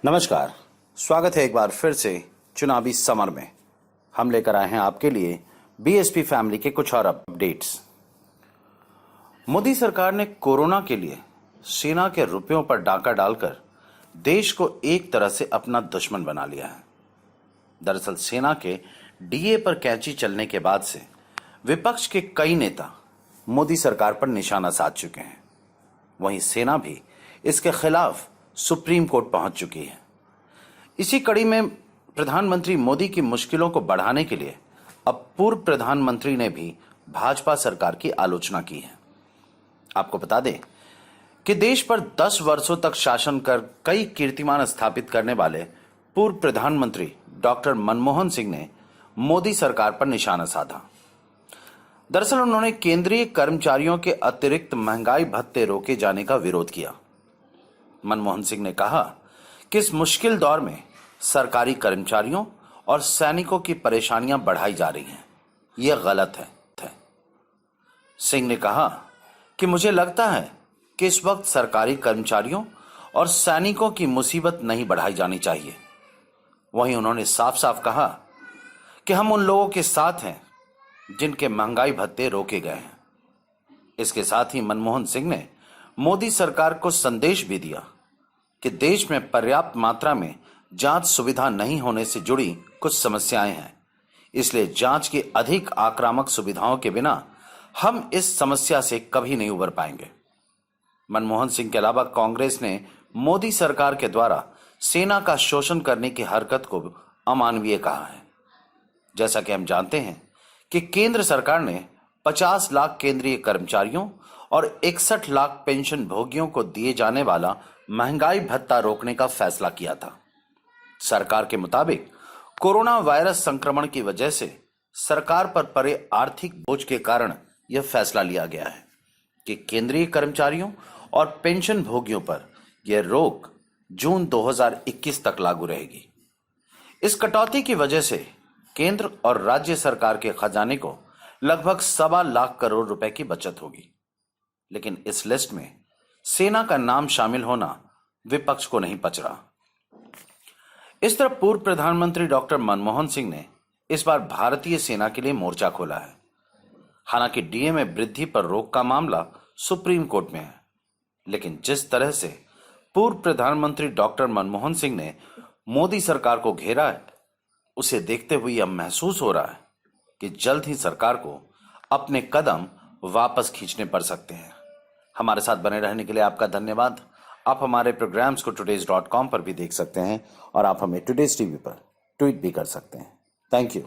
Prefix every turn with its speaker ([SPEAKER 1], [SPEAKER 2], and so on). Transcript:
[SPEAKER 1] नमस्कार, स्वागत है एक बार फिर से चुनावी समर में। हम लेकर आए हैं आपके लिए बीएसपी फैमिली के कुछ और अपडेट्स। मोदी सरकार ने कोरोना के लिए सेना के रुपयों पर डाका डालकर देश को एक तरह से अपना दुश्मन बना लिया है। दरअसल सेना के डीए पर कैंची चलने के बाद से विपक्ष के कई नेता मोदी सरकार पर निशाना साध चुके हैं। वहीं सेना भी इसके खिलाफ सुप्रीम कोर्ट पहुंच चुकी है। इसी कड़ी में प्रधानमंत्री मोदी की मुश्किलों को बढ़ाने के लिए अब पूर्व प्रधानमंत्री ने भी भाजपा सरकार की आलोचना की है। आपको बता दें कि देश पर 10 वर्षों तक शासन कर कई कीर्तिमान स्थापित करने वाले पूर्व प्रधानमंत्री डॉक्टर मनमोहन सिंह ने मोदी सरकार पर निशाना साधा। दरअसल उन्होंने केंद्रीय कर्मचारियों के अतिरिक्त महंगाई भत्ते रोके जाने का विरोध किया। मनमोहन सिंह ने कहा कि इस मुश्किल दौर में सरकारी कर्मचारियों और सैनिकों की परेशानियां बढ़ाई जा रही हैं। यह गलत है। सिंह ने कहा कि मुझे लगता है कि इस वक्त सरकारी कर्मचारियों और सैनिकों की मुसीबत नहीं बढ़ाई जानी चाहिए। वहीं उन्होंने साफ साफ कहा कि हम उन लोगों के साथ हैं जिनके महंगाई भत्ते रोके गए हैं। इसके साथ ही मनमोहन सिंह ने मोदी सरकार को संदेश भी दिया कि देश में पर्याप्त मात्रा में जांच सुविधा नहीं होने से जुड़ी कुछ समस्याएं हैं, इसलिए जांच की अधिक आक्रामक सुविधाओं के बिना हम इस समस्या से कभी नहीं उबर पाएंगे। मनमोहन सिंह के अलावा कांग्रेस ने मोदी सरकार के द्वारा सेना का शोषण करने की हरकत को अमानवीय कहा है। जैसा कि हम जानते हैं कि केंद्र सरकार ने 50 लाख केंद्रीय कर्मचारियों और 61 लाख पेंशन भोगियों को दिए जाने वाला महंगाई भत्ता रोकने का फैसला किया था। सरकार के मुताबिक कोरोना वायरस संक्रमण की वजह से सरकार पर पड़े आर्थिक बोझ के कारण यह फैसला लिया गया है कि केंद्रीय कर्मचारियों और पेंशन भोगियों पर यह रोक जून 2021 तक लागू रहेगी। इस कटौती की वजह से केंद्र और राज्य सरकार के खजाने को लगभग 1.25 लाख करोड़ रुपए की बचत होगी। लेकिन इस लिस्ट में सेना का नाम शामिल होना विपक्ष को नहीं पच रहा। इस तरह पूर्व प्रधानमंत्री डॉक्टर मनमोहन सिंह ने इस बार भारतीय सेना के लिए मोर्चा खोला है। हालांकि डीए में वृद्धि पर रोक का मामला सुप्रीम कोर्ट में है, लेकिन जिस तरह से पूर्व प्रधानमंत्री डॉक्टर मनमोहन सिंह ने मोदी सरकार को घेरा है, उसे देखते हुए यह महसूस हो रहा है कि जल्द ही सरकार को अपने कदम वापस खींचने पड़ सकते हैं। हमारे साथ बने रहने के लिए आपका धन्यवाद। आप हमारे प्रोग्राम्स को today's.com पर भी देख सकते हैं और आप हमें टुडेज टीवी पर ट्वीट भी कर सकते हैं। Thank you.